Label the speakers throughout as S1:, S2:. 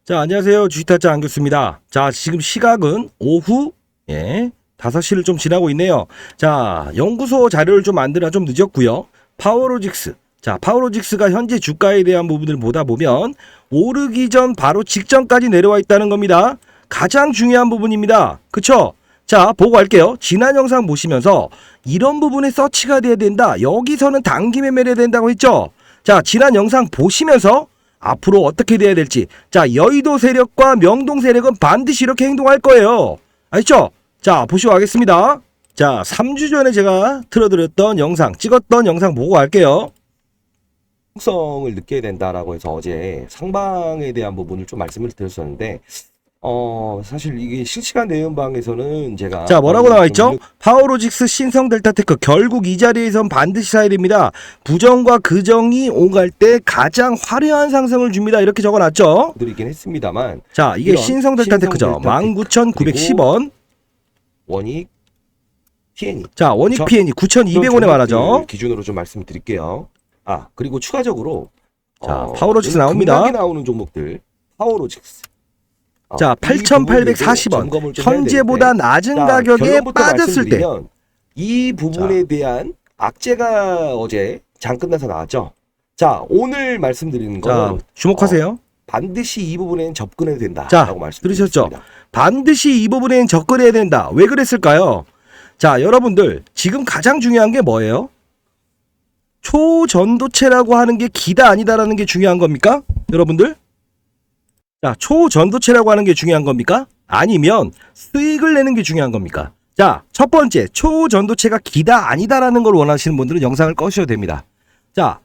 S1: 자, 안녕하세요. 주식타짜 안교수입니다. 자, 지금 시각은 오후 5시를 좀 지나고 있네요. 자, 연구소 자료를 좀 만들어 좀 늦었고요. 파워로직스. 자, 파워로직스가 현재 주가에 대한 부분을 보다 보면 오르기 전 바로 직전까지 내려와 있다는 겁니다. 가장 중요한 부분입니다. 그쵸? 자, 보고 갈게요. 지난 영상 보시면서 이런 부분에 서치가 돼야 된다. 여기서는 단기 매매를 해야 된다고 했죠? 자, 지난 영상 보시면서 앞으로 어떻게 돼야 될지. 자, 여의도 세력과 명동 세력은 반드시 이렇게 행동할 거예요. 아시죠? 자, 보시고 가겠습니다. 자, 3주 전에 제가 틀어드렸던 영상, 찍었던 영상 보고 갈게요. 성을 느껴야 된다라고 해서 어제 상방에 대한 부분을 좀 말씀을 드렸었는데, 사실 이게 실시간 내연방에서는 제가 자, 뭐라고 나와 있죠? 파워로직스 신성 델타테크 결국 이 자리에선 반드시 사야 됩니다. 부정과 긍정이 오갈 때 가장 화려한 상승을 줍니다. 이렇게 적어놨죠. 드리긴 했습니다만, 자, 이게 신성 델타테크죠. 19,910원. 원익 PN이. 자, 원익 PN이 9,200원에 말하죠. 기준으로 좀 말씀드릴게요. 아, 그리고 추가적으로 자, 파워로직스 나옵니다. 급락이 나오는 종목들 파워로직스. 자, 8,840원. 현재보다 낮은 가격에 빠졌을 때 이 부분에 대한 악재가 어제 장 끝나서 나왔죠. 자, 오늘 말씀드리는 건 주목하세요. 반드시 이 부분에는 접근해야 된다. 자, 들으셨죠? 반드시 이 부분에는 접근해야 된다. 왜 그랬을까요? 자, 여러분들 지금 가장 중요한 게 뭐예요? 초전도체라고 하는 게 기다 아니다라는 게 중요한 겁니까? 여러분들? 자, 초전도체라고 하는 게 중요한 겁니까? 아니면 수익을 내는 게 중요한 겁니까? 자, 첫 번째, 초전도체가 기다 아니다라는 걸 원하시는 분들은 영상을 꺼셔도 됩니다. 자,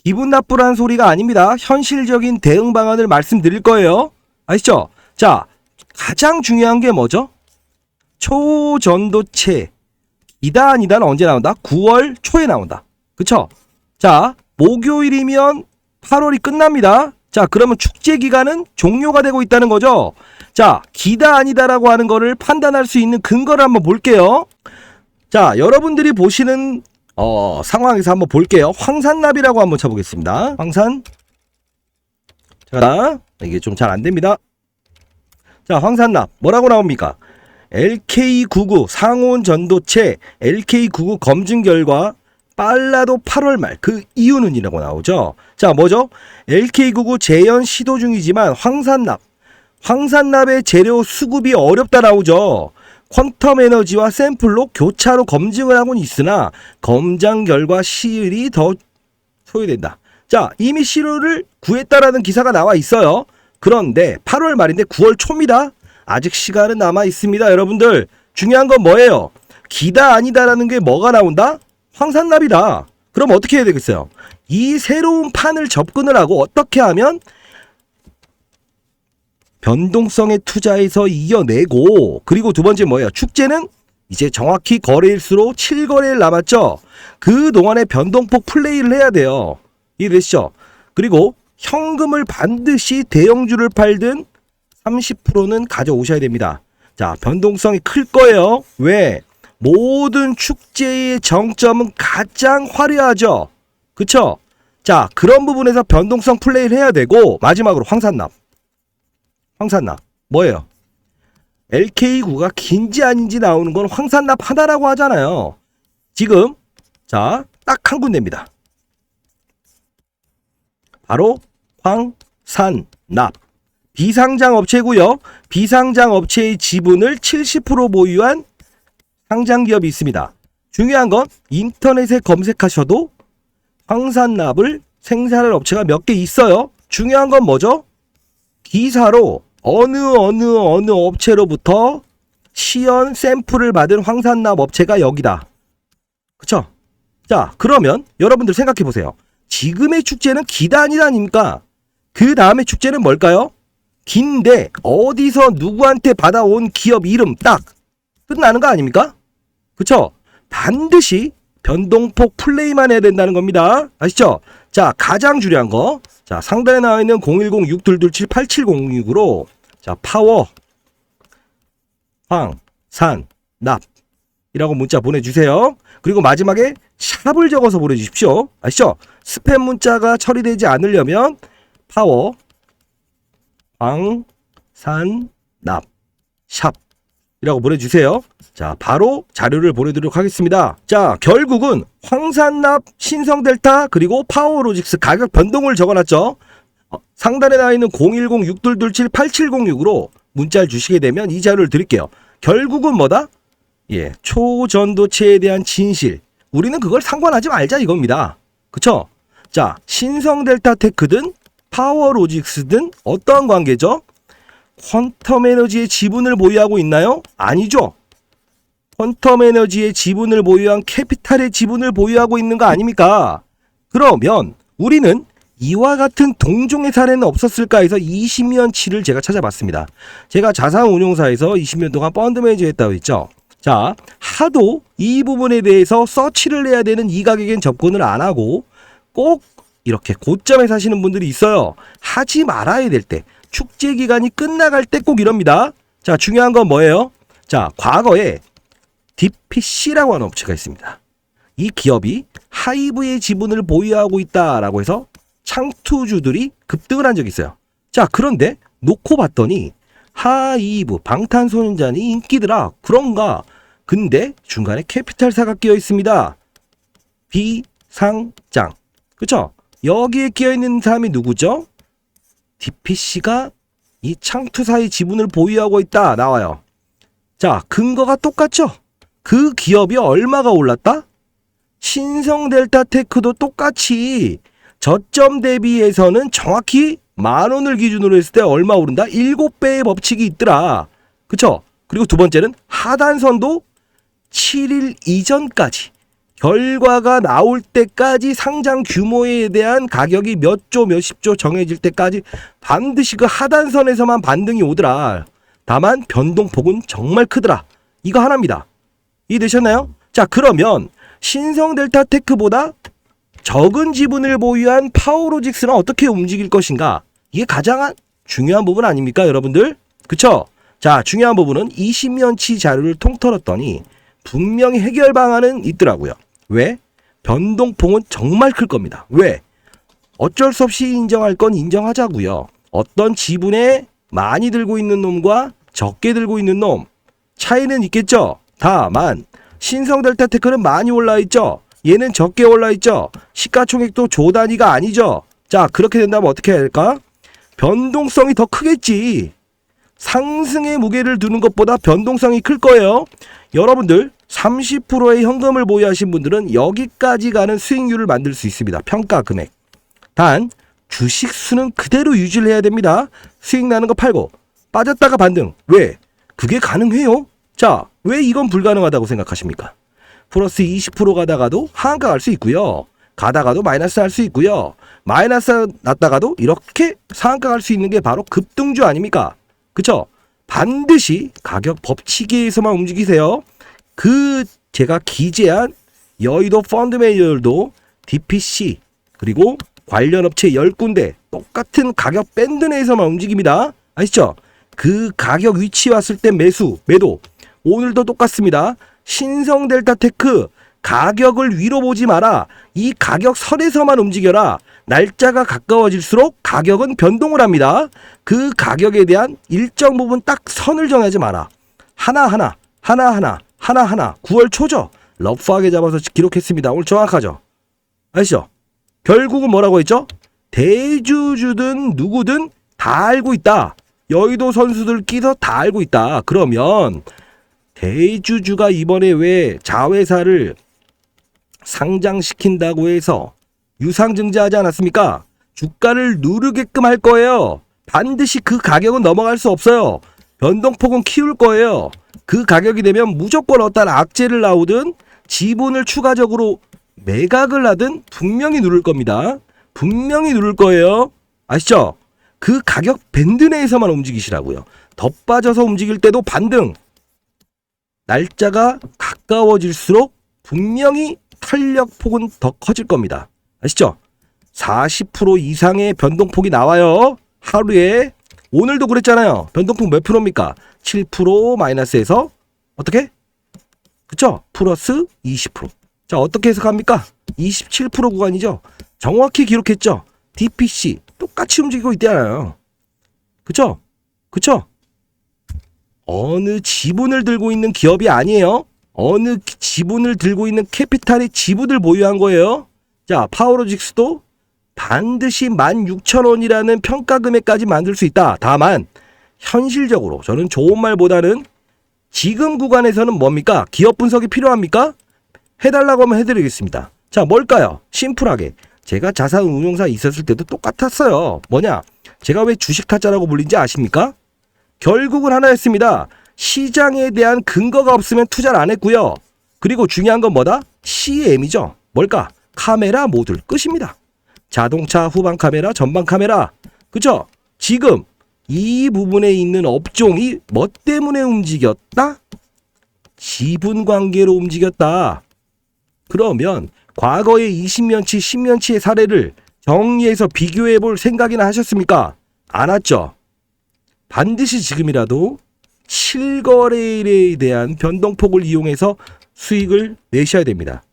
S1: 기분 나쁘라는 소리가 아닙니다. 현실적인 대응 방안을 말씀드릴 거예요. 아시죠? 자, 가장 중요한 게 뭐죠? 초전도체 기다 아니다는 언제 나온다? 9월 초에 나온다. 그쵸? 자, 목요일이면 8월이 끝납니다. 자, 그러면 축제 기간은 종료가 되고 있다는 거죠. 자, 기다 아니다라고 하는 거를 판단할 수 있는 근거를 한번 볼게요. 자, 여러분들이 보시는 상황에서 한번 볼게요. 황산납이라고 한번 쳐보겠습니다. 황산. 자, 이게 좀 잘 안 됩니다. 자, 황산납 뭐라고 나옵니까? LK99 상온 전도체 LK99 검증 결과 빨라도 8월 말. 그 이유는 이라고 나오죠. 자, 뭐죠? LK99 재현 시도 중이지만 황산납의 재료 수급이 어렵다 나오죠. 퀀텀 에너지와 샘플로 교차로 검증을 하고는 있으나 검증 결과 시일이 더 소요된다. 자, 이미 시료를 구했다라는 기사가 나와 있어요. 그런데 8월 말인데 9월 초입니다. 아직 시간은 남아 있습니다. 여러분들 중요한 건 뭐예요? 기다 아니다라는 게 뭐가 나온다? 황산납이다. 그럼 어떻게 해야 되겠어요? 이 새로운 판을 접근을 하고 어떻게 하면 변동성의 투자에서 이겨내고, 그리고 두 번째 뭐예요? 축제는 이제 정확히 거래일수로 7거래일 남았죠. 그동안에 변동폭 플레이를 해야 돼요. 이해되시죠? 그리고 현금을 반드시 대형주를 팔든 30%는 가져오셔야 됩니다. 자, 변동성이 클 거예요. 왜? 모든 축제의 정점은 가장 화려하죠. 그쵸? 자, 그런 부분에서 변동성 플레이를 해야 되고, 마지막으로 황산납 뭐예요? LK9가 긴지 아닌지 나오는 건 황산납 하나라고 하잖아요. 지금 자, 딱 한 군데입니다. 바로 황산납. 비상장 업체고요. 비상장 업체의 지분을 70% 보유한 상장 기업이 있습니다. 중요한 건 인터넷에 검색하셔도 황산납을 생산할 업체가 몇 개 있어요. 중요한 건 뭐죠? 기사로 어느 업체로부터 시연 샘플을 받은 황산납 업체가 여기다. 그쵸? 자, 그러면 여러분들 생각해 보세요. 지금의 축제는 기다 아니다 아닙니까? 그 다음에 축제는 뭘까요? 긴데 어디서 누구한테 받아온 기업 이름 딱 끝나는 거 아닙니까? 그쵸? 반드시 변동폭 플레이만 해야 된다는 겁니다. 아시죠? 자, 가장 중요한 거. 자, 상단에 나와 있는 010-6227-8706으로 자, 파워 황산납이라고 문자 보내주세요. 그리고 마지막에 샵을 적어서 보내주십시오. 아시죠? 스팸 문자가 처리되지 않으려면 파워 황산납 샵이라고 보내주세요. 자, 바로 자료를 보내드리도록 하겠습니다. 자, 결국은 황산납, 신성델타, 그리고 파워로직스 가격 변동을 적어놨죠. 상단에 나와 있는 010-6227-8706으로 문자를 주시게 되면 이 자료를 드릴게요. 결국은 뭐다? 예, 초전도체에 대한 진실. 우리는 그걸 상관하지 말자 이겁니다. 그쵸? 자, 신성델타테크든 파워로직스든 어떠한 관계죠? 퀀텀 에너지의 지분을 보유하고 있나요? 아니죠. 퀀텀 에너지의 지분을 보유한 캐피탈의 지분을 보유하고 있는 거 아닙니까? 그러면 우리는 이와 같은 동종의 사례는 없었을까 해서 20년치를 제가 찾아봤습니다. 제가 자산운용사에서 20년 동안 펀드 매니저 했다고 했죠. 자, 하도 이 부분에 대해서 서치를 해야 되는 이 가격엔 접근을 안 하고 꼭 이렇게 고점에 사시는 분들이 있어요. 하지 말아야 될 때, 축제 기간이 끝나갈 때 꼭 이럽니다. 자, 중요한 건 뭐예요? 자, 과거에 DPC라고 하는 업체가 있습니다. 이 기업이 하이브의 지분을 보유하고 있다라고 해서 창투주들이 급등을 한 적이 있어요. 자, 그런데 놓고 봤더니 하이브, 방탄소년단이 인기더라. 그런가? 근데 중간에 캐피탈사가 끼어 있습니다. 비상장. 그쵸? 여기에 끼어 있는 사람이 누구죠? DPC가 이 창투사의 지분을 보유하고 있다. 나와요. 자, 근거가 똑같죠? 그 기업이 얼마가 올랐다? 신성델타테크도 똑같이 저점 대비해서는 정확히 10,000원을 기준으로 했을 때 얼마 오른다? 7배의 법칙이 있더라. 그쵸? 그리고 두 번째는 하단선도 7일 이전까지 결과가 나올 때까지 상장 규모에 대한 가격이 몇 조 몇십 조 정해질 때까지 반드시 그 하단선에서만 반등이 오더라. 다만 변동폭은 정말 크더라. 이거 하나입니다. 이해되셨나요? 자, 그러면 신성델타테크보다 적은 지분을 보유한 파워로직스는 어떻게 움직일 것인가? 이게 가장 중요한 부분 아닙니까, 여러분들? 그쵸? 자, 중요한 부분은 20년치 자료를 통틀었더니 분명히 해결 방안은 있더라고요. 왜? 변동폭은 정말 클 겁니다. 왜? 어쩔 수 없이 인정할 건 인정하자고요. 어떤 지분에 많이 들고 있는 놈과 적게 들고 있는 놈 차이는 있겠죠. 다만 신성델타테크는 많이 올라있죠. 얘는 적게 올라있죠. 시가총액도 조 단위가 아니죠. 자, 그렇게 된다면 어떻게 해야 될까? 변동성이 더 크겠지. 상승의 무게를 두는 것보다 변동성이 클 거예요. 여러분들 30%의 현금을 보유하신 분들은 여기까지 가는 수익률을 만들 수 있습니다. 평가 금액. 단 주식 수는 그대로 유지를 해야 됩니다. 수익 나는 거 팔고 빠졌다가 반등. 왜? 그게 가능해요. 자, 왜 이건 불가능하다고 생각하십니까? 플러스 20% 가다가도 하한가 갈 수 있고요. 가다가도 마이너스 할 수 있고요. 마이너스 났다가도 이렇게 상한가 갈 수 있는 게 바로 급등주 아닙니까? 그쵸? 반드시 가격 법칙에서만 움직이세요. 제가 기재한 여의도 펀드 매니저들도 DPC 그리고 관련 업체 10군데 똑같은 가격 밴드 내에서만 움직입니다. 아시죠? 그 가격 위치 왔을 때 매수, 매도. 오늘도 똑같습니다. 신성델타테크 가격을 위로 보지 마라. 이 가격 선에서만 움직여라. 날짜가 가까워질수록 가격은 변동을 합니다. 그 가격에 대한 일정 부분 딱 선을 정하지 마라. 하나하나 9월 초죠. 러프하게 잡아서 기록했습니다. 오늘 정확하죠. 아시죠? 결국은 뭐라고 했죠? 대주주든 누구든 다 알고 있다. 여의도 선수들 끼서 다 알고 있다. 그러면 대주주가 이번에 왜 자회사를 상장시킨다고 해서 유상증자하지 않았습니까? 주가를 누르게끔 할 거예요. 반드시 그 가격은 넘어갈 수 없어요. 변동폭은 키울 거예요. 그 가격이 되면 무조건 어떤 악재를 나오든 지분을 추가적으로 매각을 하든 분명히 누를 겁니다. 분명히 누를 거예요. 아시죠? 그 가격 밴드 내에서만 움직이시라고요. 더 빠져서 움직일 때도 반등. 날짜가 가까워질수록 분명히 탄력폭은 더 커질 겁니다. 아시죠? 40% 이상의 변동폭이 나와요. 하루에. 오늘도 그랬잖아요. 변동폭 몇 프로입니까? 7% 마이너스에서 어떻게? 그쵸? 플러스 20%. 자, 어떻게 해석합니까? 27% 구간이죠. 정확히 기록했죠. DPC 똑같이 움직이고 있잖아요. 그쵸? 그쵸? 어느 지분을 들고 있는 기업이 아니에요. 어느 지분을 들고 있는 캐피탈의 지분을 보유한 거예요. 자, 파워로직스도 반드시 16,000원이라는 평가 금액까지 만들 수 있다. 다만 현실적으로 저는 좋은 말보다는 지금 구간에서는 뭡니까? 기업 분석이 필요합니까? 해달라고 하면 해드리겠습니다. 자, 뭘까요? 심플하게 제가 자산운용사 있었을 때도 똑같았어요. 뭐냐? 제가 왜 주식 타짜라고 불린지 아십니까? 결국은 하나였습니다. 시장에 대한 근거가 없으면 투자를 안 했고요. 그리고 중요한 건 뭐다? CM이죠. 뭘까? 카메라 모듈 끝입니다. 자동차 후방 카메라, 전방 카메라. 그죠? 지금 이 부분에 있는 업종이 뭐 때문에 움직였다? 지분 관계로 움직였다. 그러면 과거의 20년치, 10년치의 사례를 정리해서 비교해 볼 생각이나 하셨습니까? 안 왔죠? 반드시 지금이라도 실거래일에 대한 변동폭을 이용해서 수익을 내셔야 됩니다.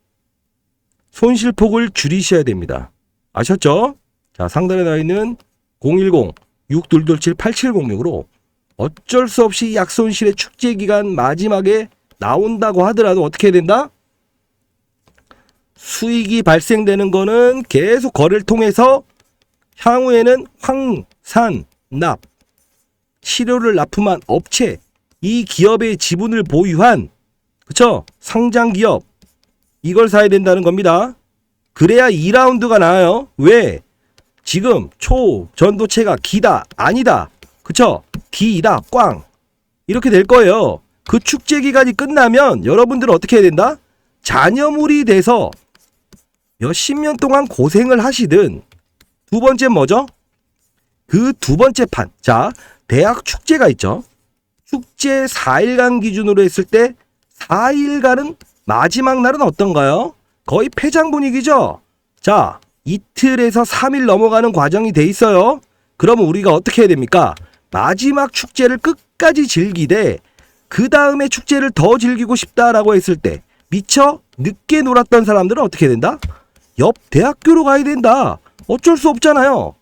S1: 손실폭을 줄이셔야 됩니다. 아셨죠? 자, 상단에 나와 있는 010-6227-8706으로 어쩔 수 없이 약손실의 축제 기간 마지막에 나온다고 하더라도 어떻게 해야 된다? 수익이 발생되는 거는 계속 거래를 통해서 향후에는 황산납, 치료를 납품한 업체, 이 기업의 지분을 보유한, 그쵸? 상장 기업, 이걸 사야 된다는 겁니다. 그래야 2라운드가 나와요. 왜? 지금 초전도체가 기다, 아니다, 그쵸? D이다, 꽝, 이렇게 될 거예요. 그 축제 기간이 끝나면 여러분들은 어떻게 해야 된다? 잔여물이 돼서 몇십 년 동안 고생을 하시든, 두 번째 뭐죠? 그 두 번째 판. 자, 대학 축제가 있죠. 축제 4일간 기준으로 했을 때 4일간은 마지막 날은 어떤가요? 거의 폐장 분위기죠. 자, 이틀에서 3일 넘어가는 과정이 돼 있어요. 그러면 우리가 어떻게 해야 됩니까? 마지막 축제를 끝까지 즐기되 그 다음에 축제를 더 즐기고 싶다라고 했을 때 미처 늦게 놀았던 사람들은 어떻게 된다? 옆 대학교로 가야 된다. 어쩔 수 없잖아요.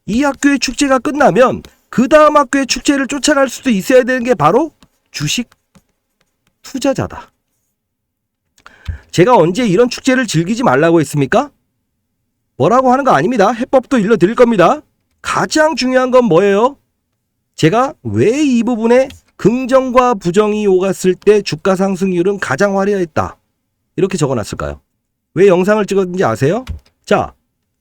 S1: 이 학교의 축제가 끝나면 그 다음 학교의 축제를 쫓아갈 수도 있어야 되는 게 바로 주식 투자자다. 제가 언제 이런 축제를 즐기지 말라고 했습니까? 뭐라고 하는 거 아닙니다. 해법도 일러드릴 겁니다. 가장 중요한 건 뭐예요? 제가 왜 이 부분에 긍정과 부정이 오갔을 때 주가 상승률은 가장 화려했다, 이렇게 적어놨을까요? 왜 영상을 찍었는지 아세요? 자,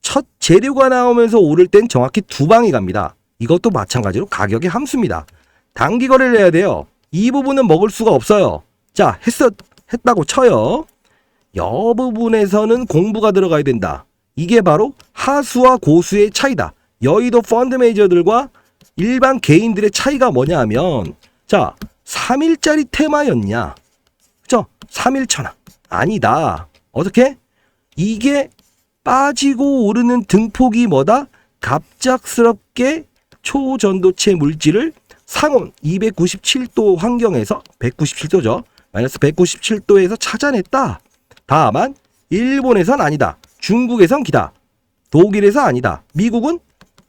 S1: 첫 재료가 나오면서 오를 땐 정확히 두 방이 갑니다. 이것도 마찬가지로 가격의 함수입니다. 단기 거래를 해야 돼요. 이 부분은 먹을 수가 없어요. 자, 했다고 쳐요. 이 부분에서는 공부가 들어가야 된다. 이게 바로 하수와 고수의 차이다. 여의도 펀드 매니저들과 일반 개인들의 차이가 뭐냐 하면, 자, 3일짜리 테마였냐? 그죠? 3일 천왕. 아니다. 어떻게? 이게 빠지고 오르는 등폭이 뭐다? 갑작스럽게 초전도체 물질을 상온 297도 환경에서, 197도죠. 마이너스 197도에서 찾아냈다. 다만 일본에선 아니다. 중국에선 기다. 독일에서 아니다. 미국은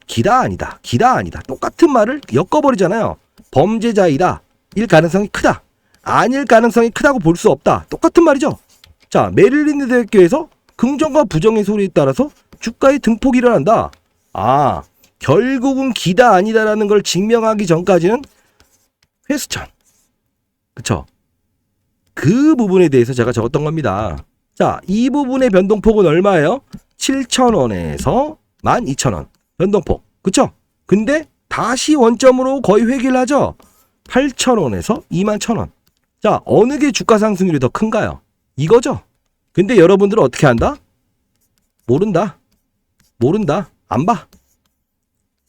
S1: 기다 아니다. 기다 아니다. 똑같은 말을 엮어버리잖아요. 범죄자이다. 일 가능성이 크다. 아닐 가능성이 크다고 볼 수 없다. 똑같은 말이죠. 자, 메릴린드 대학교에서 긍정과 부정의 소리에 따라서 주가의 등폭이 일어난다. 아, 결국은 기다 아니다라는 걸 증명하기 전까지는 퀘스천. 그쵸? 그 부분에 대해서 제가 적었던 겁니다. 자, 이 부분의 변동폭은 얼마예요? 7,000원에서 12,000원. 변동폭. 그쵸? 근데 다시 원점으로 거의 회귀를 하죠? 8,000원에서 21,000원. 자, 어느 게 주가 상승률이 더 큰가요? 이거죠? 근데 여러분들은 어떻게 한다? 모른다. 모른다. 안 봐.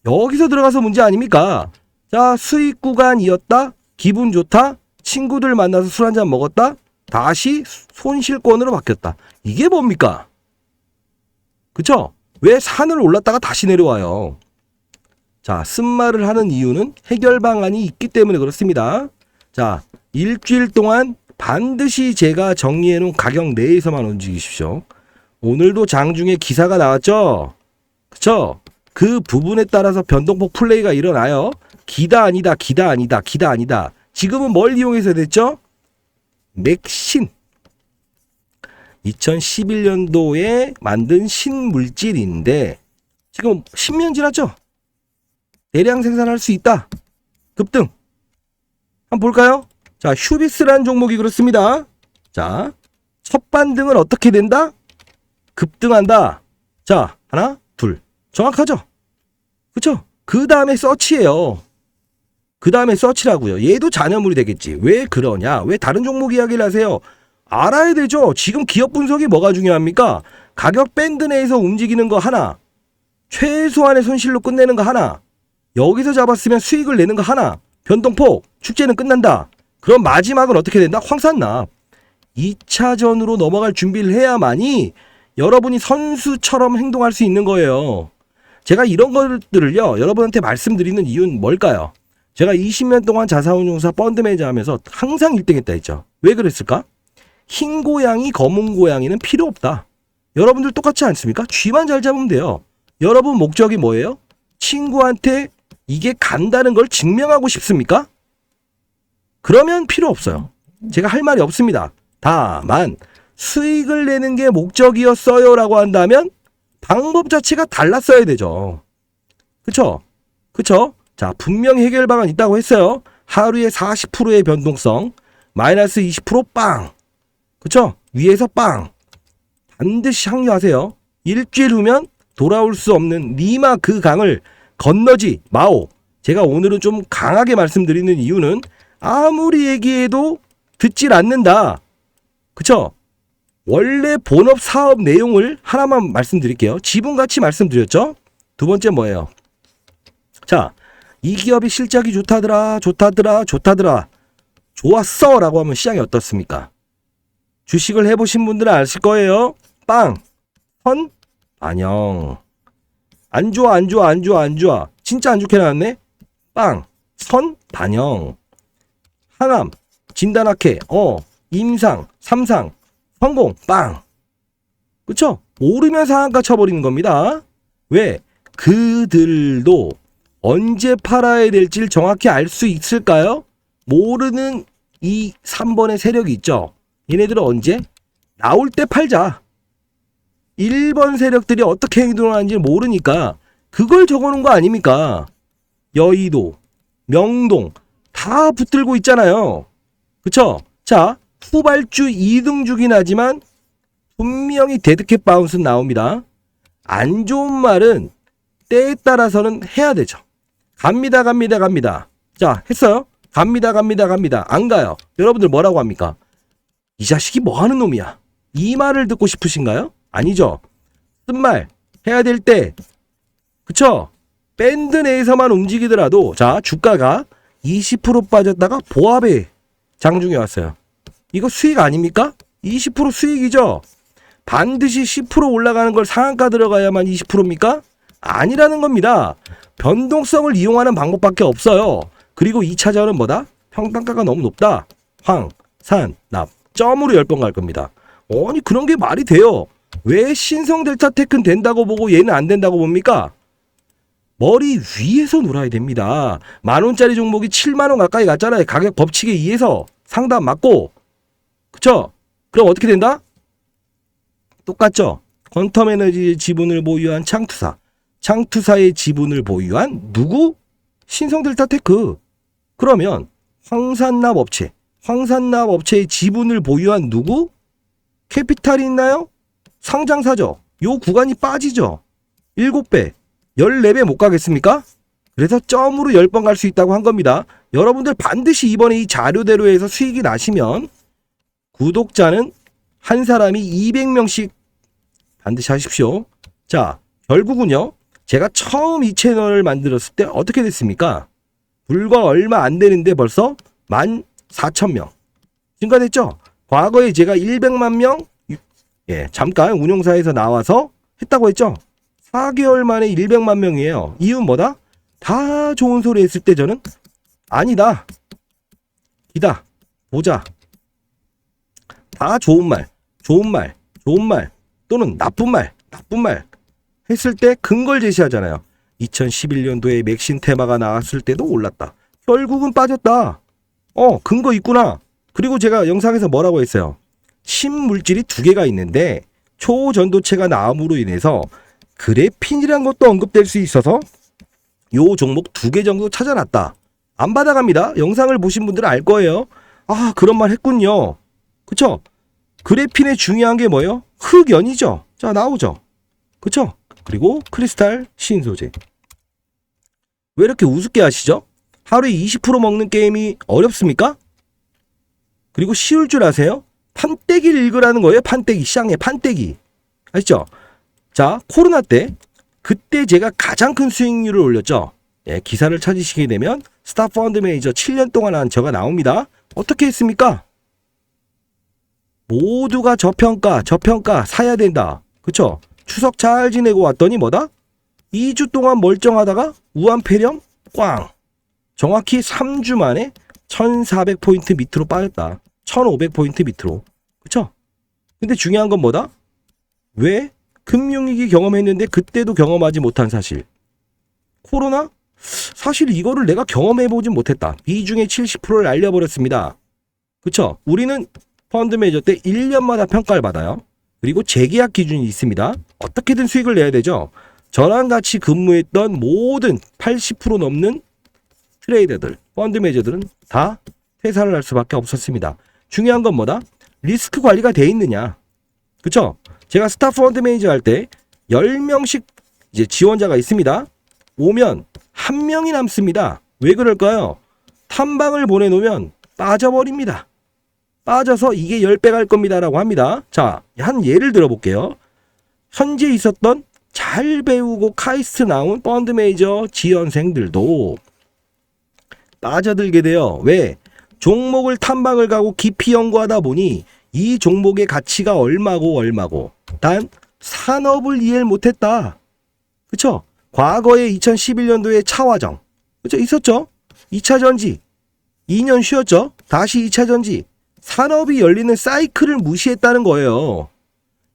S1: 여기서 들어가서 문제 아닙니까? 자, 수익 구간이었다. 기분 좋다. 친구들 만나서 술 한잔 먹었다. 다시 손실권으로 바뀌었다. 이게 뭡니까? 그쵸? 왜 산을 올랐다가 다시 내려와요? 자, 쓴말을 하는 이유는 해결 방안이 있기 때문에 그렇습니다. 자, 일주일 동안 반드시 제가 정리해 놓은 가격 내에서만 움직이십시오. 오늘도 장중에 기사가 나왔죠? 그쵸? 그 부분에 따라서 변동폭 플레이가 일어나요. 기다 아니다, 기다 아니다, 기다 아니다. 지금은 뭘 이용해서 됐죠? 맥신. 2011년도에 만든 신물질인데 지금 10년 지났죠? 대량 생산할 수 있다. 급등. 한번 볼까요? 자, 휴비스라는 종목이 그렇습니다. 자, 첫 반등은 어떻게 된다? 급등한다. 자, 하나, 둘. 정확하죠? 그쵸? 그 다음에 서치예요. 그 다음에 서치라고요. 얘도 잔여물이 되겠지. 왜 그러냐? 왜 다른 종목 이야기를 하세요? 알아야 되죠. 지금 기업 분석이 뭐가 중요합니까? 가격 밴드 내에서 움직이는 거 하나, 최소한의 손실로 끝내는 거 하나, 여기서 잡았으면 수익을 내는 거 하나, 변동폭, 축제는 끝난다. 그럼 마지막은 어떻게 된다? 황산납. 2차전으로 넘어갈 준비를 해야만이 여러분이 선수처럼 행동할 수 있는 거예요. 제가 이런 것들을요, 여러분한테 말씀드리는 이유는 뭘까요? 제가 20년 동안 자산운용사 펀드 매니저 하면서 항상 1등 했다 했죠. 왜 그랬을까? 흰 고양이, 검은 고양이는 필요 없다. 여러분들 똑같지 않습니까? 쥐만 잘 잡으면 돼요. 여러분 목적이 뭐예요? 친구한테 이게 간다는 걸 증명하고 싶습니까? 그러면 필요 없어요. 제가 할 말이 없습니다. 다만 수익을 내는 게 목적이었어요 라고 한다면 방법 자체가 달랐어야 되죠. 그쵸? 그쵸? 자, 분명히 해결 방안 있다고 했어요. 하루에 40%의 변동성, 마이너스 20% 빵. 그쵸? 위에서 빵. 반드시 항류하세요. 일주일 후면 돌아올 수 없는 니마 그 강을 건너지 마오. 제가 오늘은 좀 강하게 말씀드리는 이유는 아무리 얘기해도 듣질 않는다. 그쵸? 원래 본업 사업 내용을 하나만 말씀드릴게요. 지분가치 말씀드렸죠? 두 번째 뭐예요? 자, 이 기업이 실적이 좋다더라, 좋다더라, 좋다더라. 좋았어 라고 하면 시장이 어떻습니까? 주식을 해보신 분들은 아실 거예요. 빵, 선, 반영. 안 좋아, 안 좋아, 안 좋아, 안 좋아. 진짜 안 좋게 나왔네? 빵, 선, 반영. 항암, 진단학회, 임상, 삼상, 성공, 빵. 그쵸? 오르면 상한가 쳐버리는 겁니다. 왜? 그들도 언제 팔아야 될지를 정확히 알 수 있을까요? 모르는 이 3번의 세력이 있죠. 얘네들은 언제? 나올 때 팔자. 1번 세력들이 어떻게 행동하는지 모르니까 그걸 적어놓은 거 아닙니까? 여의도, 명동 다 붙들고 있잖아요. 그쵸? 자, 후발주 2등주긴 하지만 분명히 데드캣 바운스는 나옵니다. 안 좋은 말은 때에 따라서는 해야 되죠. 갑니다, 갑니다, 갑니다. 자, 했어요? 갑니다, 갑니다, 갑니다. 안 가요. 여러분들 뭐라고 합니까? 이 자식이 뭐 하는 놈이야? 이 말을 듣고 싶으신가요? 아니죠. 쓴말 해야 될 때, 그쵸? 밴드 내에서만 움직이더라도, 자, 주가가 20% 빠졌다가 보합에 장중에 왔어요. 이거 수익 아닙니까? 20% 수익이죠. 반드시 10% 올라가는 걸 상한가 들어가야만 20%입니까? 아니라는 겁니다. 변동성을 이용하는 방법밖에 없어요. 그리고 2차전은 뭐다? 평단가가 너무 높다. 황, 산, 납. 점으로 10번 갈 겁니다. 아니 그런 게 말이 돼요. 왜 신성 델타테크는 된다고 보고 얘는 안 된다고 봅니까? 머리 위에서 놀아야 됩니다. 10,000원짜리 종목이 70,000원 가까이 갔잖아요. 가격 법칙에 의해서 상담 맞고. 그쵸? 그럼 어떻게 된다? 똑같죠? 퀀텀에너지의 지분을 보유한 창투사. 창투사의 지분을 보유한 누구? 신성델타테크. 그러면 황산납 업체. 황산납 업체의 지분을 보유한 누구? 캐피탈이 있나요? 상장사죠. 요 구간이 빠지죠. 7배, 14배 못 가겠습니까? 그래서 점으로 10번 갈 수 있다고 한 겁니다. 여러분들 반드시 이번에 이 자료대로 해서 수익이 나시면 구독자는 한 사람이 200명씩 반드시 하십시오. 자, 결국은요. 제가 처음 이 채널을 만들었을 때 어떻게 됐습니까? 불과 얼마 안 되는데 벌써 14,000명 증가됐죠? 과거에 제가 100만 명 잠깐 운용사에서 나와서 했다고 했죠? 4개월 만에 100만 명이에요. 이유는 뭐다? 다 좋은 소리 했을 때 저는 아니다, 기다, 보자. 다 좋은 말, 좋은 말, 좋은 말 또는 나쁜 말, 나쁜 말 했을 때 근거를 제시하잖아요. 2011년도에 맥신 테마가 나왔을 때도 올랐다. 결국은 빠졌다. 근거 있구나. 그리고 제가 영상에서 뭐라고 했어요? 신물질이 두 개가 있는데 초전도체가 나옴으로 인해서 그래핀이란 것도 언급될 수 있어서 요 종목 두 개 정도 찾아놨다. 안 받아갑니다. 영상을 보신 분들은 알 거예요. 아, 그런 말 했군요. 그쵸? 그래핀의 중요한 게 뭐예요? 흑연이죠. 자, 나오죠. 그쵸? 그리고 크리스탈 신소재. 왜 이렇게 우습게 하시죠? 하루에 20% 먹는 게임이 어렵습니까? 그리고 쉬울 줄 아세요? 판때기를 읽으라는 거예요. 판때기. 시장에 판때기. 아시죠? 자, 코로나 때 그때 제가 가장 큰 수익률을 올렸죠. 예, 기사를 찾으시게 되면 스타 펀드 매니저 7년 동안 한 저가 나옵니다. 어떻게 했습니까? 모두가 저평가 사야 된다. 그쵸? 추석 잘 지내고 왔더니 뭐다? 2주 동안 멀쩡하다가 우한폐렴 꽝. 정확히 3주 만에 1400포인트 밑으로 빠졌다. 1500포인트 밑으로. 그쵸? 근데 중요한 건 뭐다? 왜? 금융위기 경험했는데 그때도 경험하지 못한 사실. 코로나? 사실 이거를 내가 경험해보진 못했다. 비중의 70%를 날려버렸습니다. 그쵸? 우리는 펀드 매니저 때 1년마다 평가를 받아요. 그리고 재계약 기준이 있습니다. 어떻게든 수익을 내야 되죠. 저랑 같이 근무했던 모든 80% 넘는 트레이더들, 펀드 매니저들은 다 퇴사를 할 수밖에 없었습니다. 중요한 건 뭐다? 리스크 관리가 돼 있느냐. 그쵸? 제가 스타 펀드 매니저 할 때 10명씩 이제 지원자가 있습니다. 오면 1명이 남습니다. 왜 그럴까요? 탐방을 보내놓으면 빠져버립니다. 빠져서 이게 10배 갈 겁니다 라고 합니다. 자, 한 예를 들어볼게요. 현재 있었던 잘 배우고 카이스트 나온 펀드 매니저 지원생들도 빠져들게 돼요. 왜? 종목을 탐방을 가고 깊이 연구하다 보니 이 종목의 가치가 얼마고 단 산업을 이해를 못했다. 그쵸? 과거에 2011년도에 차화정 그쵸? 있었죠? 2차 전지 2년 쉬었죠? 다시 2차 전지 산업이 열리는 사이클을 무시했다는 거예요.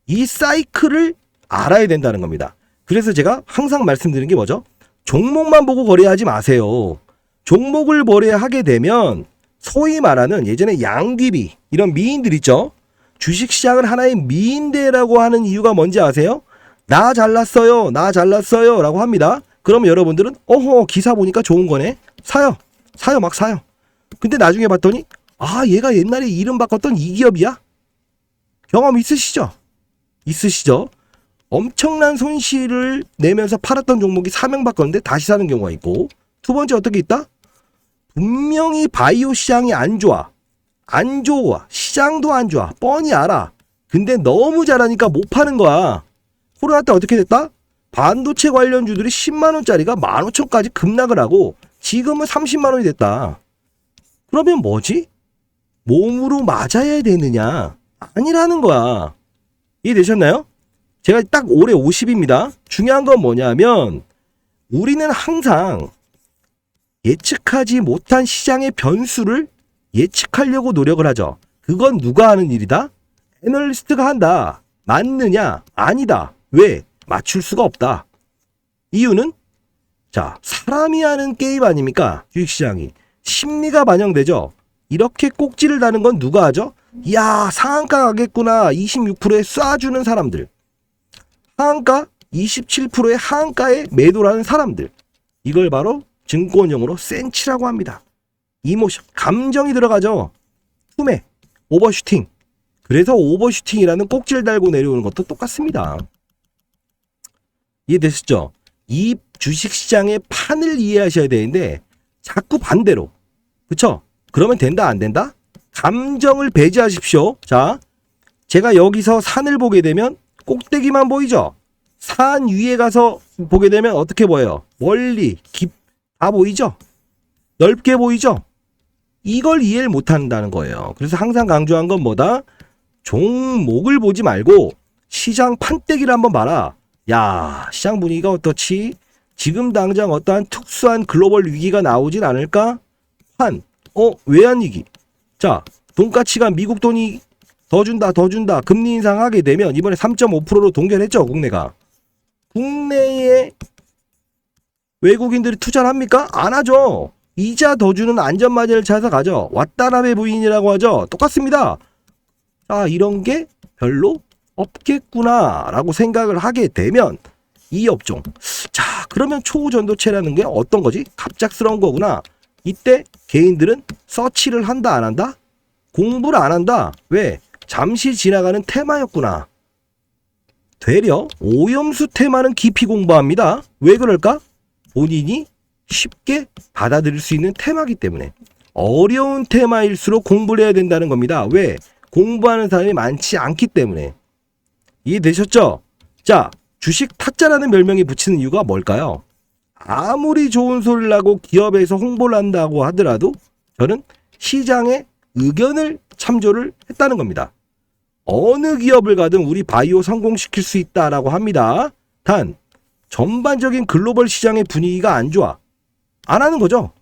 S1: 이 사이클을 알아야 된다는 겁니다. 그래서 제가 항상 말씀드리는 게 뭐죠? 종목만 보고 거래하지 마세요. 종목을 거래하게 되면 소위 말하는 예전에 양귀비 이런 미인들 있죠? 주식시장을 하나의 미인대라고 하는 이유가 뭔지 아세요? 나 잘났어요 라고 합니다. 그럼 여러분들은 기사 보니까 좋은 거네. 사요 막 사요. 근데 나중에 봤더니 얘가 옛날에 이름 바꿨던 이 기업이야? 경험 있으시죠? 엄청난 손실을 내면서 팔았던 종목이 사명바꿨는데 다시 사는 경우가 있고, 두 번째 어떻게 있다? 분명히 바이오 시장이 안 좋아. 시장도 안 좋아. 뻔히 알아. 근데 너무 잘하니까 못 파는 거야. 코로나 때 어떻게 됐다? 반도체 관련주들이 10만원짜리가 15,000까지 급락을 하고 지금은 30만원이 됐다. 그러면 뭐지? 몸으로 맞아야 되느냐? 아니라는 거야. 이해되셨나요? 제가 딱 올해 50입니다. 중요한 건 뭐냐면 우리는 항상 예측하지 못한 시장의 변수를 예측하려고 노력을 하죠. 그건 누가 하는 일이다? 애널리스트가 한다. 맞느냐? 아니다. 왜? 맞출 수가 없다. 이유는 사람이 하는 게임 아닙니까? 주식시장이. 심리가 반영되죠. 이렇게 꼭지를 다는 건 누가 하죠? 상한가 가겠구나. 26%에 쏴주는 사람들. 하한가 27%의 하한가에 매도를 하는 사람들. 이걸 바로 증권용어로 센치라고 합니다. 이모션, 감정이 들어가죠. 투매, 오버슈팅. 그래서 오버슈팅이라는 꼭지를 달고 내려오는 것도 똑같습니다. 이해되셨죠? 이 주식시장의 판을 이해하셔야 되는데 자꾸 반대로. 그쵸? 그러면 된다 안 된다? 감정을 배제하십시오. 자, 제가 여기서 산을 보게 되면 꼭대기만 보이죠? 산 위에 가서 보게 되면 어떻게 보여요? 멀리, 다 보이죠? 넓게 보이죠? 이걸 이해를 못한다는 거예요. 그래서 항상 강조한 건 뭐다? 종목을 보지 말고 시장 판때기를 한번 봐라. 시장 분위기가 어떻지? 지금 당장 어떠한 특수한 글로벌 위기가 나오진 않을까? 외환위기. 자, 돈가치가 미국 돈이 더 준다. 금리 인상하게 되면 이번에 3.5%로 동결했죠, 국내가. 국내의 외국인들이 투자를 합니까? 안 하죠. 이자 더 주는 안전마진을 찾아서 가죠. 왓다나베 부인이라고 하죠. 똑같습니다. 아, 이런 게 별로 없겠구나라고 생각을 하게 되면 이 업종. 자, 그러면 초전도체라는 게 어떤 거지? 갑작스러운 거구나. 이때 개인들은 서치를 한다, 안 한다? 공부를 안 한다. 왜? 잠시 지나가는 테마였구나. 되려 오염수 테마는 깊이 공부합니다. 왜 그럴까? 본인이 쉽게 받아들일 수 있는 테마이기 때문에. 어려운 테마일수록 공부를 해야 된다는 겁니다. 왜? 공부하는 사람이 많지 않기 때문에. 이해되셨죠? 자, 주식 타짜라는 별명이 붙이는 이유가 뭘까요? 아무리 좋은 소리를 하고 기업에서 홍보를 한다고 하더라도 저는 시장의 의견을 참조를 했다는 겁니다. 어느 기업을 가든 우리 바이오 성공시킬 수 있다라고 합니다. 단 전반적인 글로벌 시장의 분위기가 안 좋아. 안 하는 거죠.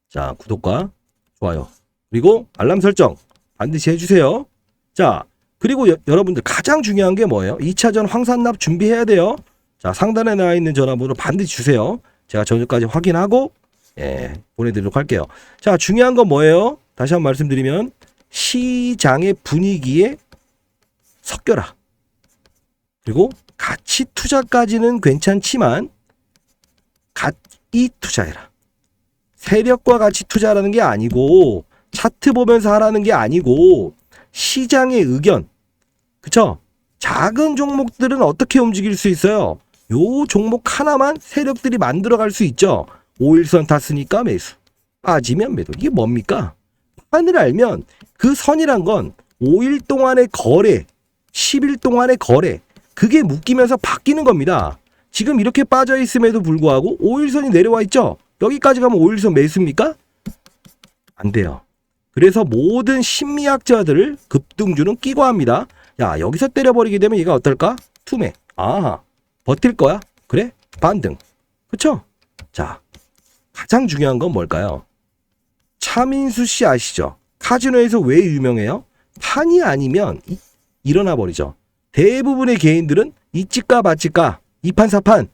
S1: 자, 구독과 좋아요 그리고 알람 설정 반드시 해주세요. 자, 그리고 여러분들 가장 중요한 게 뭐예요? 2차전 황산납 준비해야 돼요. 자, 상단에 나와 있는 전화번호 반드시 주세요. 제가 저녁까지 확인하고 보내드리도록 할게요. 자, 중요한 건 뭐예요? 다시 한번 말씀드리면 시장의 분위기에 섞여라. 그리고 가치 투자까지는 괜찮지만 가치 투자해라. 세력과 가치 투자라는 게 아니고 차트 보면서 하라는 게 아니고 시장의 의견. 그쵸? 작은 종목들은 어떻게 움직일 수 있어요? 요 종목 하나만 세력들이 만들어갈 수 있죠. 5일선 탔으니까 매수. 빠지면 매도. 이게 뭡니까? 판을 알면 그 선이란 건 5일 동안의 거래, 10일 동안의 거래, 그게 묶이면서 바뀌는 겁니다. 지금 이렇게 빠져 있음에도 불구하고 5일선이 내려와 있죠. 여기까지 가면 5일선 매수입니까? 안 돼요. 그래서 모든 심리학자들을 급등주는 끼고 합니다. 야, 여기서 때려버리게 되면 얘가 어떨까? 투매. 아, 버틸 거야? 그래? 반등. 그쵸? 자, 가장 중요한 건 뭘까요? 차민수 씨 아시죠? 카지노에서 왜 유명해요? 판이 아니면 일어나 버리죠. 대부분의 개인들은 이찌까 마찌까, 이판사판,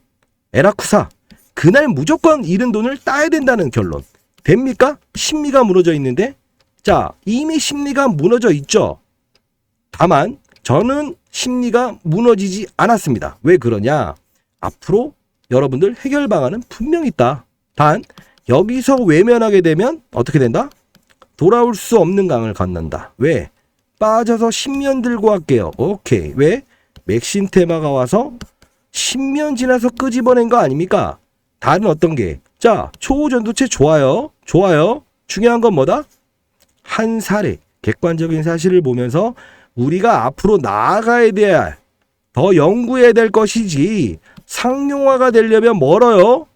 S1: 에라쿠사, 그날 무조건 잃은 돈을 따야 된다는 결론. 됩니까? 심리가 무너져 있는데. 자, 이미 심리가 무너져 있죠. 다만 저는 심리가 무너지지 않았습니다. 왜 그러냐? 앞으로 여러분들 해결 방안은 분명히 있다. 단 여기서 외면하게 되면 어떻게 된다? 돌아올 수 없는 강을 건넌다. 왜? 빠져서 10년 들고 갈게요. 오케이. 왜? 맥신 테마가 와서 10년 지나서 끄집어낸 거 아닙니까? 다른 어떤 게? 자, 초전도체 좋아요. 좋아요. 중요한 건 뭐다? 한 사례, 객관적인 사실을 보면서 우리가 앞으로 나아가야 돼. 더 연구해야 될 것이지 상용화가 되려면 멀어요.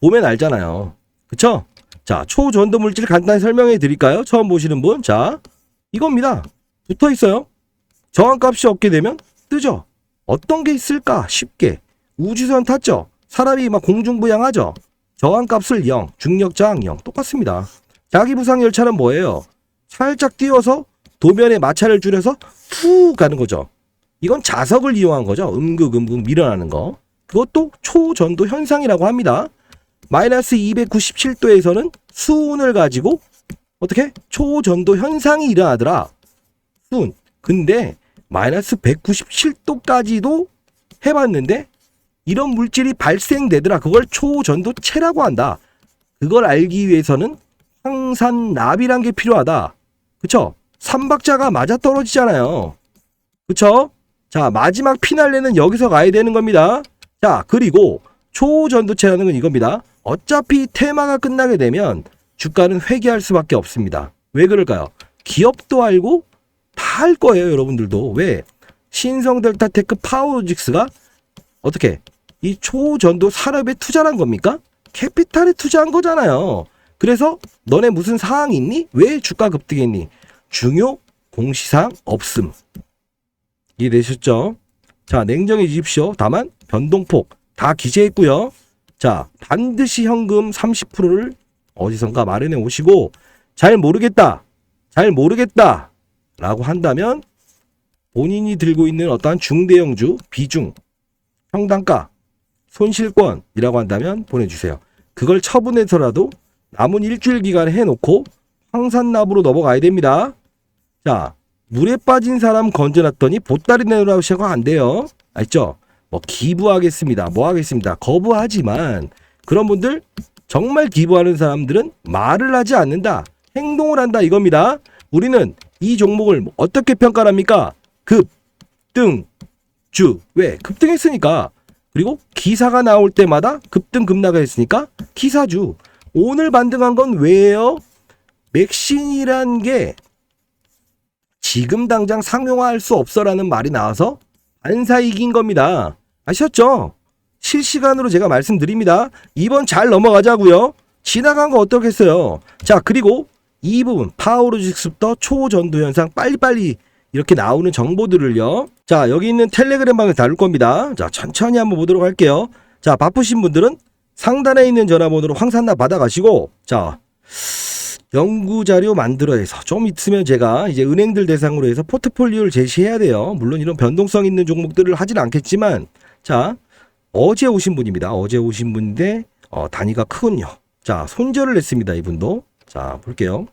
S1: 보면 알잖아요. 그쵸? 자, 초전도 물질 간단히 설명해 드릴까요? 처음 보시는 분. 자, 이겁니다. 붙어 있어요. 저항값이 없게 되면 뜨죠. 어떤 게 있을까? 쉽게. 우주선 탔죠. 사람이 막 공중부양하죠. 저항값을 0, 중력저항 0. 똑같습니다. 자기부상열차는 뭐예요? 살짝 띄워서 도면에 마찰을 줄여서 후 가는 거죠. 이건 자석을 이용한 거죠. 음극 밀어나는 거. 그것도 초전도 현상이라고 합니다. 마이너스 297도에서는 수은을 가지고 어떻게? 초전도 현상이 일어나더라. 수은. 근데 마이너스 197도까지도 해봤는데 이런 물질이 발생되더라. 그걸 초전도체라고 한다. 그걸 알기 위해서는 황산납이란 게 필요하다. 그쵸? 삼박자가 맞아 떨어지잖아요. 그쵸? 자, 마지막 피날레는 여기서 가야 되는 겁니다. 자, 그리고 초전도체라는 건 이겁니다. 어차피 테마가 끝나게 되면 주가는 회귀할 수밖에 없습니다. 왜 그럴까요? 기업도 알고 다 할 거예요, 여러분들도. 왜? 신성델타테크 파워로직스가 어떻게 이 초전도 산업에 투자한 겁니까? 캐피탈에 투자한 거잖아요. 그래서 너네 무슨 사항이 있니? 왜 주가 급등했니? 중요 공시사항 없음. 이해되셨죠? 자, 냉정해 주십시오. 다만 변동폭 다 기재했고요. 자, 반드시 현금 30%를 어디선가 마련해 오시고 잘 모르겠다 라고 한다면 본인이 들고 있는 어떠한 중대형주 비중 평단가 손실권이라고 한다면 보내주세요. 그걸 처분해서라도 남은 일주일 기간에 해놓고 황산납으로 넘어가야 됩니다. 자, 물에 빠진 사람 건져놨더니 보따리 내놓으라고 시작하면 안 돼요. 알죠? 뭐 기부하겠습니다. 뭐 하겠습니다. 거부하지만 그런 분들, 정말 기부하는 사람들은 말을 하지 않는다. 행동을 한다 이겁니다. 우리는 이 종목을 어떻게 평가를 합니까? 급등 주. 왜? 급등했으니까. 그리고 기사가 나올 때마다 급등 급락을 했으니까 기사주. 오늘 반등한 건 왜예요? 맥신이란 게 지금 당장 상용화할 수 없어라는 말이 나와서 안사 이긴 겁니다. 아셨죠? 실시간으로 제가 말씀드립니다. 이번 잘 넘어가자고요. 지나간 거 어떻겠어요? 자, 그리고 이 부분 파워로직스부터 초전도 현상 빨리빨리 이렇게 나오는 정보들을요. 자, 여기 있는 텔레그램 방을 다룰 겁니다. 자, 천천히 한번 보도록 할게요. 자, 바쁘신 분들은 상단에 있는 전화번호로 황산납 받아가시고, 자, 연구자료 만들어서 좀 있으면 제가 이제 은행들 대상으로 해서 포트폴리오를 제시해야 돼요. 물론 이런 변동성 있는 종목들을 하진 않겠지만, 자, 어제 오신 분입니다. 어제 오신 분인데 단위가 크군요. 자, 손절을 했습니다. 이분도. 자, 볼게요.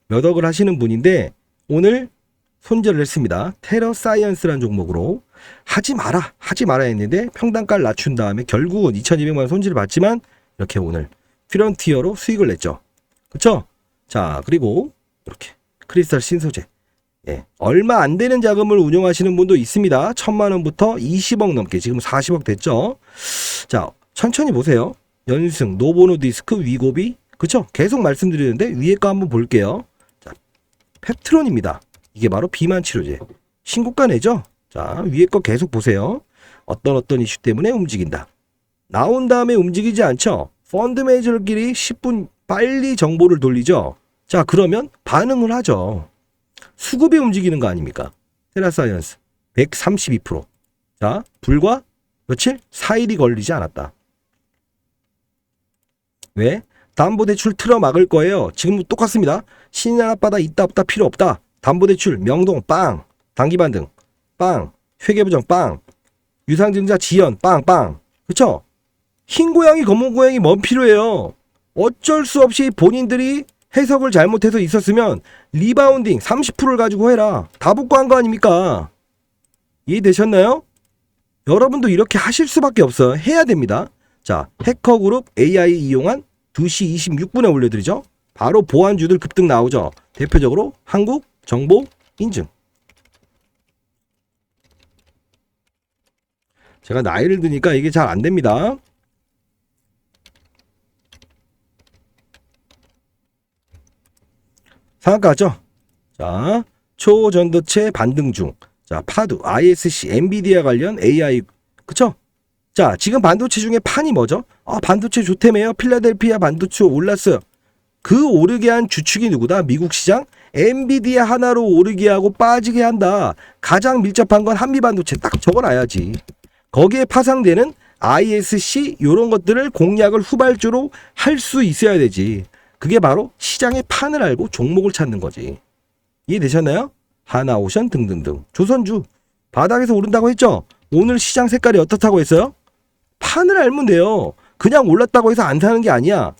S1: 몇 억을 하시는 분인데 오늘 손절을 했습니다. 테러 사이언스라는 종목으로 하지 마라 했는데 평단가를 낮춘 다음에 결국은 2200만 원 손실을 봤지만 이렇게 오늘 피런티어로 수익을 냈죠. 그쵸? 자, 그리고 이렇게 크리스탈 신소재, 예, 얼마 안 되는 자금을 운용하시는 분도 있습니다. 1000만 원부터 20억 넘게, 지금 40억 됐죠. 자, 천천히 보세요. 연승, 노보노디스크, 위고비, 그쵸? 계속 말씀드리는데 위에 거 한번 볼게요. 자, 펩트론입니다. 이게 바로 비만 치료제. 신고가 내죠? 자, 위에 거 계속 보세요. 어떤 이슈 때문에 움직인다. 나온 다음에 움직이지 않죠? 펀드 매니저들끼리 10분 빨리 정보를 돌리죠? 자, 그러면 반응을 하죠. 수급이 움직이는 거 아닙니까? 테라사이언스 132%. 자, 불과 며칠? 4일이 걸리지 않았다. 왜? 담보대출 틀어 막을 거예요. 지금 똑같습니다. 신인 앞바다 있다 없다 필요 없다. 담보대출 명동 빵. 단기 반등 빵. 회계부정 빵. 유상증자 지연 빵. 그쵸? 흰 고양이 검은 고양이 뭔 필요해요. 어쩔 수 없이 본인들이 해석을 잘못해서 있었으면 리바운딩 30%를 가지고 해라. 다 붙고 한 거 아닙니까? 이해되셨나요? 여러분도 이렇게 하실 수밖에 없어요. 해야 됩니다. 자, 해커그룹 AI 이용한 2시 26분에 올려드리죠. 바로 보안주들 급등 나오죠. 대표적으로 한국정보인증. 제가 나이를 드니까 이게 잘 안됩니다. 상한가 같죠? 자, 초전도체 반등 중. 자, 파두, ISC, 엔비디아 관련 AI. 그쵸? 자, 지금 반도체 중에 판이 뭐죠? 반도체 좋다며요. 필라델피아 반도체 올랐어요. 그 오르게 한 주축이 누구다? 미국 시장? 엔비디아 하나로 오르게 하고 빠지게 한다. 가장 밀접한 건 한미 반도체. 딱 적어놔야지. 거기에 파상되는 ISC 요런 것들을 공략을 후발주로 할 수 있어야 되지. 그게 바로 시장의 판을 알고 종목을 찾는 거지. 이해되셨나요? 하나오션 등등등. 조선주 바닥에서 오른다고 했죠? 오늘 시장 색깔이 어떻다고 했어요? 판을 알면 돼요. 그냥 올랐다고 해서 안 사는 게 아니야.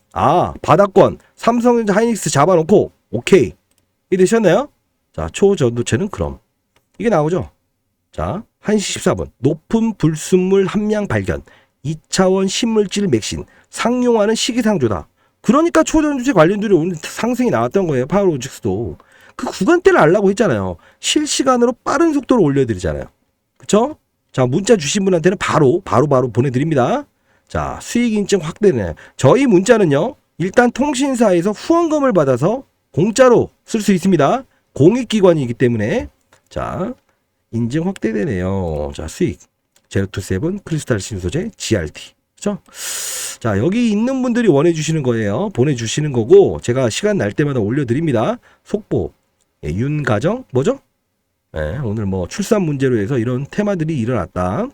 S1: 바닥권 삼성전자 하이닉스 잡아놓고 오케이. 이해되셨나요? 자, 초전도체는 그럼 이게 나오죠. 자, 1시 14분 높은 불순물 함량 발견 2차원 신물질 맥신 상용화는 시기상조다. 그러니까 초전도체 관련들이 오늘 상승이 나왔던 거예요. 파워로직스도. 그 구간대를 알라고 했잖아요. 실시간으로 빠른 속도로 올려드리잖아요. 그쵸? 자, 문자 주신 분한테는 바로 보내드립니다. 자, 수익 인증 확대네. 저희 문자는요, 일단 통신사에서 후원금을 받아서 공짜로 쓸 수 있습니다. 공익기관이기 때문에. 자, 인증 확대되네요. 자, 수익. 제로투세븐, 크리스탈 신소재, GRT. 그쵸? 자, 여기 있는 분들이 원해주시는 거예요. 보내주시는 거고, 제가 시간 날 때마다 올려드립니다. 속보. 예, 윤가정, 뭐죠? 예, 오늘 뭐 출산 문제로 해서 이런 테마들이 일어났다.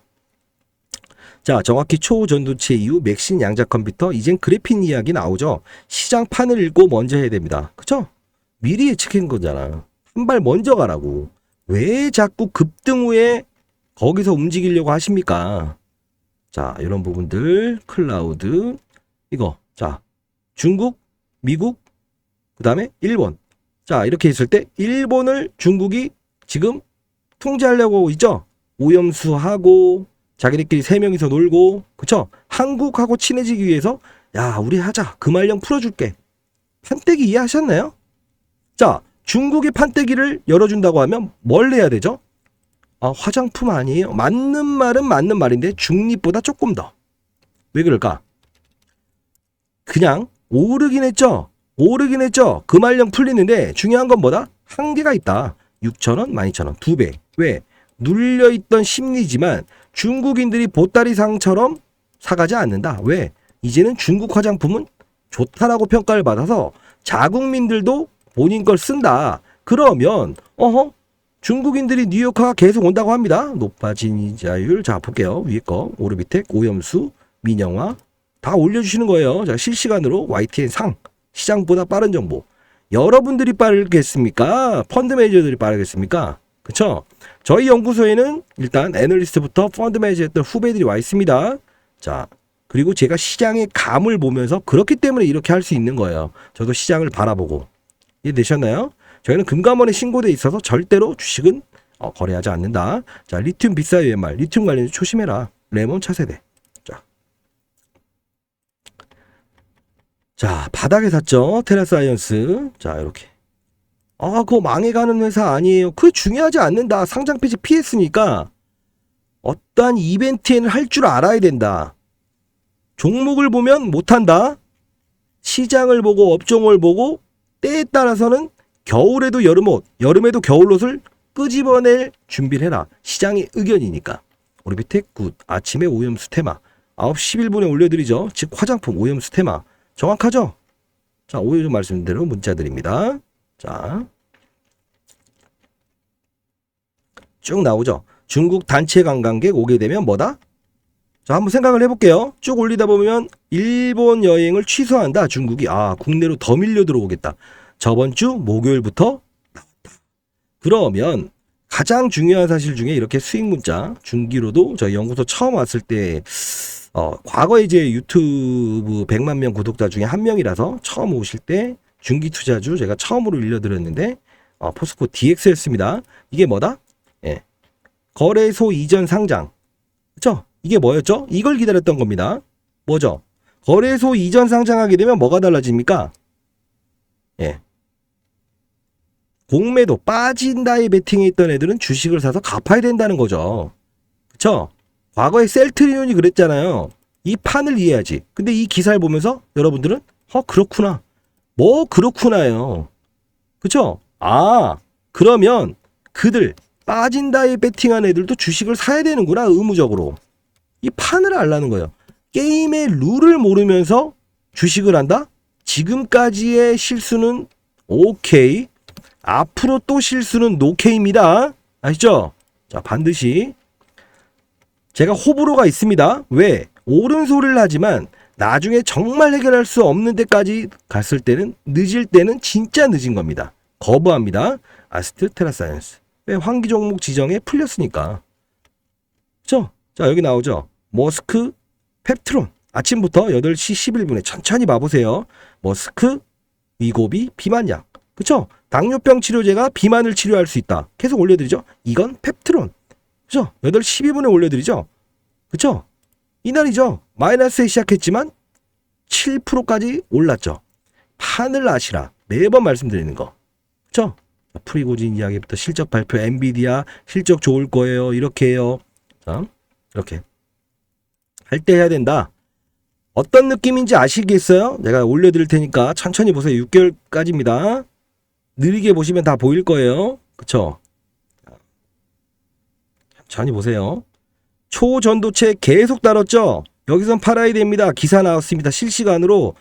S1: 자, 정확히 초전도체 이후 맥신 양자 컴퓨터, 이젠 그래핀 이야기 나오죠. 시장판을 읽고 먼저 해야 됩니다. 그쵸? 미리 예측한 거잖아. 한 발 먼저 가라고. 왜 자꾸 급등 후에 거기서 움직이려고 하십니까? 자, 이런 부분들, 클라우드, 이거. 자, 중국, 미국, 그 다음에 일본. 자, 이렇게 있을 때 일본을 중국이 지금 통제하려고 하고 있죠. 오염수하고 자기들끼리 세 명이서 놀고, 그쵸? 한국하고 친해지기 위해서 야, 우리 하자. 금알령 풀어줄게. 판때기 이해하셨나요? 자, 중국이 판때기를 열어준다고 하면 뭘 해야 되죠? 화장품 아니에요. 맞는 말은 맞는 말인데 중립보다 조금 더. 왜 그럴까? 그냥 오르긴 했죠. 금알령 풀리는데 중요한 건 뭐다? 한계가 있다. 6,000원, 12,000원, 2배. 왜? 눌려있던 심리지만 중국인들이 보따리상처럼 사가지 않는다. 왜? 이제는 중국 화장품은 좋다라고 평가를 받아서 자국민들도 본인 걸 쓴다. 그러면 중국인들이 뉴욕화가 계속 온다고 합니다. 높아진 이자율. 자, 볼게요. 위에 거 오르비텍, 오염수, 민영화 다 올려주시는 거예요. 자, 실시간으로 YTN 상 시장보다 빠른 정보. 여러분들이 빠르겠습니까? 펀드 매니저들이 빠르겠습니까? 그쵸? 저희 연구소에는 일단 애널리스트부터 펀드 매니저였던 후배들이 와 있습니다. 자, 그리고 제가 시장의 감을 보면서 그렇기 때문에 이렇게 할 수 있는 거예요. 저도 시장을 바라보고. 이해되셨나요? 저희는 금감원에 신고돼 있어서 절대로 주식은 거래하지 않는다. 자, 리튬 비싸요 옛말. 리튬 관련 조심해라. 레몬 차세대. 자, 바닥에 샀죠. 테라사이언스. 자, 이렇게. 그거 망해가는 회사 아니에요. 그게 중요하지 않는다. 상장 폐지 피했으니까 어떠한 이벤트에는 할 줄 알아야 된다. 종목을 보면 못한다. 시장을 보고 업종을 보고 때에 따라서는 겨울에도 여름옷, 여름에도 겨울옷을 끄집어낼 준비를 해라. 시장의 의견이니까. 오르비텍 굿. 아침에 오염수 테마. 9시 11분에 올려드리죠. 즉 화장품 오염수 테마. 정확하죠? 자, 오염수 말씀대로 문자드립니다. 자, 쭉 나오죠. 중국 단체 관광객 오게 되면 뭐다? 자, 한번 생각을 해볼게요. 쭉 올리다 보면 일본 여행을 취소한다. 중국이. 국내로 더 밀려 들어오겠다. 저번 주 목요일부터 나왔다. 그러면 가장 중요한 사실 중에 이렇게 수익 문자 중기로도 저희 연구소 처음 왔을 때 과거에 이제 유튜브 100만 명 구독자 중에 한 명이라서 처음 오실 때 중기 투자주 제가 처음으로 일러드렸는데 포스코 DX였습니다. 이게 뭐다? 예. 거래소 이전 상장. 그쵸? 이게 뭐였죠? 이걸 기다렸던 겁니다. 뭐죠? 거래소 이전 상장하게 되면 뭐가 달라집니까? 예. 공매도 빠진다에 베팅해 있던 애들은 주식을 사서 갚아야 된다는 거죠. 그쵸? 과거에 셀트리온이 그랬잖아요. 이 판을 이해하지. 근데 이 기사를 보면서 여러분들은 그렇구나. 뭐 그렇구나요. 그쵸? 그러면 그들 빠진다에 베팅한 애들도 주식을 사야 되는구나. 의무적으로. 이 판을 알라는 거예요. 게임의 룰을 모르면서 주식을 한다? 지금까지의 실수는 오케이. 앞으로 또 실수는 노케이입니다. 아시죠? 자, 반드시 제가 호불호가 있습니다. 왜? 옳은 소리를 하지만 나중에 정말 해결할 수 없는 데까지 갔을 때는 늦을 때는 진짜 늦은 겁니다. 거부합니다. 아스트 테라사이언스. 왜? 환기 종목 지정에 풀렸으니까. 그렇죠? 자, 여기 나오죠. 머스크 펩트론. 아침부터 8시 11분에 천천히 봐보세요. 머스크 위고비 비만약. 그쵸? 당뇨병 치료제가 비만을 치료할 수 있다. 계속 올려드리죠. 이건 펩트론. 그쵸? 8시 12분에 올려드리죠. 그쵸? 이날이죠. 마이너스에 시작했지만 7%까지 올랐죠. 판을 아시라. 매번 말씀드리는 거. 그쵸? 프리고진 이야기부터 실적 발표, 엔비디아 실적 좋을 거예요. 이렇게 해요. 자, 이렇게 할 때 해야 된다. 어떤 느낌인지 아시겠어요? 내가 올려드릴 테니까 천천히 보세요. 6개월까지입니다. 느리게 보시면 다 보일 거예요. 그쵸? 천천히 보세요. 초전도체 계속 다뤘죠? 여기선 팔아야 됩니다. 기사 나왔습니다. 실시간으로.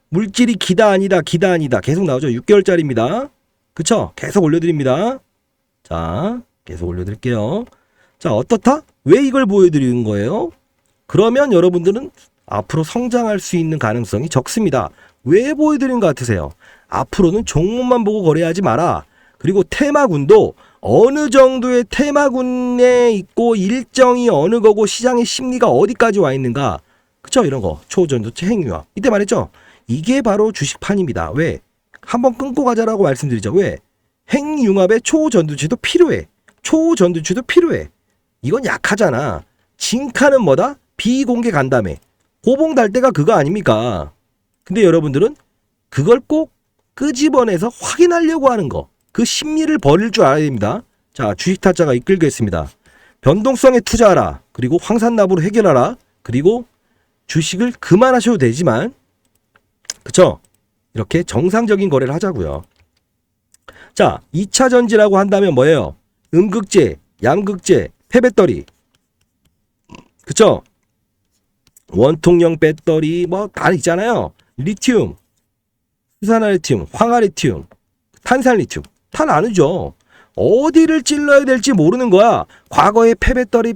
S1: 물질이 기다 아니다. 계속 나오죠. 6개월짜리입니다. 그쵸? 계속 올려드립니다. 자, 계속 올려드릴게요. 자, 어떻다? 왜 이걸 보여드리는 거예요? 그러면 여러분들은 앞으로 성장할 수 있는 가능성이 적습니다. 왜 보여드린 것 같으세요? 앞으로는 종목만 보고 거래하지 마라. 그리고 테마군도 어느 정도의 테마군에 있고 일정이 어느 거고 시장의 심리가 어디까지 와 있는가. 그쵸? 이런 거. 초전도체 핵융합. 이때 말했죠? 이게 바로 주식판입니다. 왜? 한번 끊고 가자라고 말씀드리죠. 왜? 핵융합에 초전도체도 필요해. 초전도체도 필요해. 이건 약하잖아. 징카는 뭐다? 비공개 간담회. 고봉 달 때가 그거 아닙니까? 근데 여러분들은 그걸 꼭 끄집어내서 확인하려고 하는 거. 그 심리를 버릴 줄 알아야 됩니다. 자, 주식 타짜가 이끌겠습니다. 변동성에 투자하라. 그리고 황산납으로 해결하라. 그리고 주식을 그만하셔도 되지만, 그쵸? 이렇게 정상적인 거래를 하자고요. 자, 2차 전지라고 한다면 뭐예요? 음극재, 양극재, 폐배터리. 그쵸? 원통형 배터리 뭐 다 있잖아요. 리튬, 수산화리튬, 황화리튬, 탄산리튬 다 나누죠. 어디를 찔러야 될지 모르는 거야. 과거에 폐배터리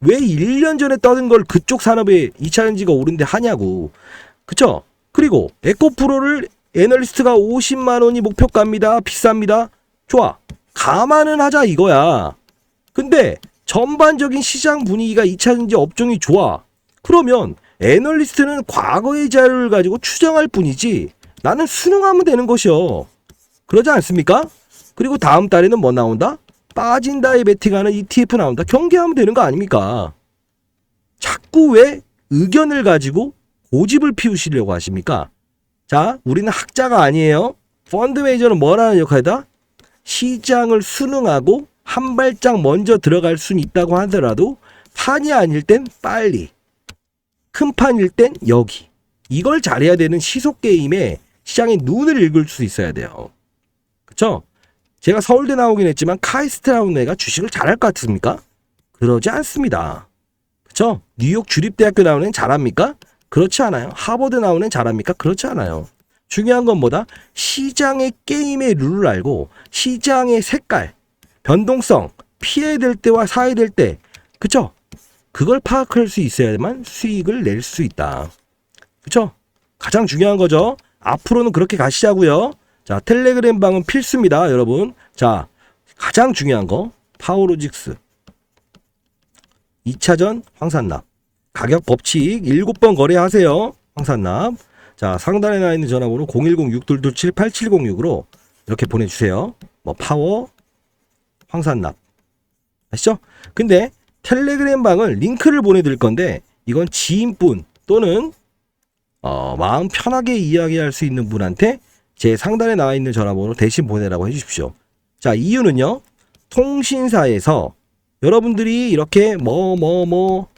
S1: 왜 1년 전에 떠든 걸 그쪽 산업에 2차 전지가 오른데 하냐고. 그쵸? 그리고 에코프로를 애널리스트가 50만 원이 목표가입니다. 비쌉니다. 좋아. 감안은 하자 이거야. 근데 전반적인 시장 분위기가 2차 전지 업종이 좋아. 그러면 애널리스트는 과거의 자료를 가지고 추정할 뿐이지 나는 수능하면 되는 것이요. 그러지 않습니까? 그리고 다음 달에는 뭐 나온다? 빠진다에 베팅하는 ETF 나온다. 경계하면 되는 거 아닙니까? 자꾸 왜 의견을 가지고 고집을 피우시려고 하십니까? 자, 우리는 학자가 아니에요. 펀드 매니저는 뭐라는 역할이다? 시장을 순응하고 한 발짝 먼저 들어갈 수는 있다고 하더라도 판이 아닐 땐 빨리, 큰 판일 땐 여기. 이걸 잘해야 되는 시속 게임에 시장의 눈을 읽을 수 있어야 돼요. 그쵸? 제가 서울대 나오긴 했지만 카이스트 나온 애가 주식을 잘할 것 같습니까? 그러지 않습니다. 그쵸? 뉴욕 주립대학교 나오는 애는 잘합니까? 그렇지 않아요. 하버드 나오는 애는 잘합니까? 그렇지 않아요. 중요한 건 뭐다? 시장의 게임의 룰을 알고 시장의 색깔, 변동성, 피해야 될 때와 사야 될 때, 그쵸? 그걸 파악할 수 있어야만 수익을 낼 수 있다. 그쵸? 가장 중요한 거죠. 앞으로는 그렇게 가시자고요. 자, 텔레그램 방은 필수입니다, 여러분. 자, 가장 중요한 거 파워로직스 2차전 황산납 가격 법칙 7번 거래하세요. 황산납. 자, 상단에 나와 있는 전화번호 010-622-8706으로 이렇게 보내주세요. 뭐 파워 황산납 아시죠? 근데 텔레그램 방을 링크를 보내드릴 건데 이건 지인분 또는 마음 편하게 이야기할 수 있는 분한테 제 상단에 나와 있는 전화번호 대신 보내라고 해주십시오. 자, 이유는요. 통신사에서 여러분들이 이렇게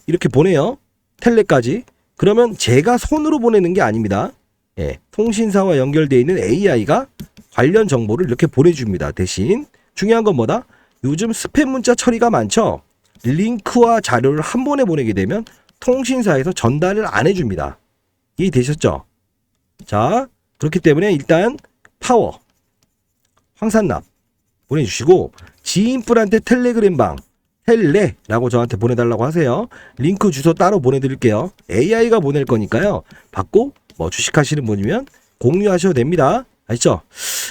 S1: 이렇게 보내요. 텔레까지. 그러면 제가 손으로 보내는 게 아닙니다. 예, 통신사와 연결되어 있는 AI가 관련 정보를 이렇게 보내줍니다. 대신 중요한 건 뭐다? 요즘 스팸 문자 처리가 많죠. 링크와 자료를 한 번에 보내게 되면 통신사에서 전달을 안 해줍니다. 이해되셨죠? 자, 그렇기 때문에 일단 파워 황산납 보내주시고 지인분한테 텔레그램 방 텔레라고 저한테 보내달라고 하세요. 링크 주소 따로 보내드릴게요. AI가 보낼 거니까요. 받고 뭐 주식하시는 분이면 공유하셔도 됩니다. 아시죠?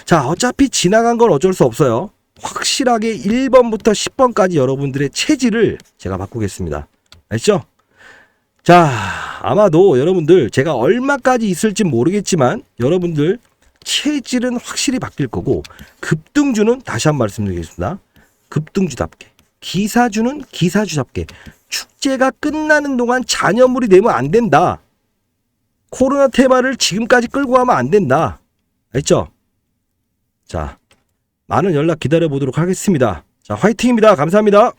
S1: 자, 어차피 지나간 건 어쩔 수 없어요. 확실하게 1번부터 10번까지 여러분들의 체질을 제가 바꾸겠습니다. 아시죠? 자, 아마도 여러분들 제가 얼마까지 있을지 모르겠지만 여러분들 체질은 확실히 바뀔 거고 급등주는 다시 한 번 말씀드리겠습니다. 급등주답게 기사주는 기사주답게 축제가 끝나는 동안 잔여물이 되면 안 된다. 코로나 테마를 지금까지 끌고 가면 안 된다. 알죠? 자, 많은 연락 기다려 보도록 하겠습니다. 자, 화이팅입니다. 감사합니다.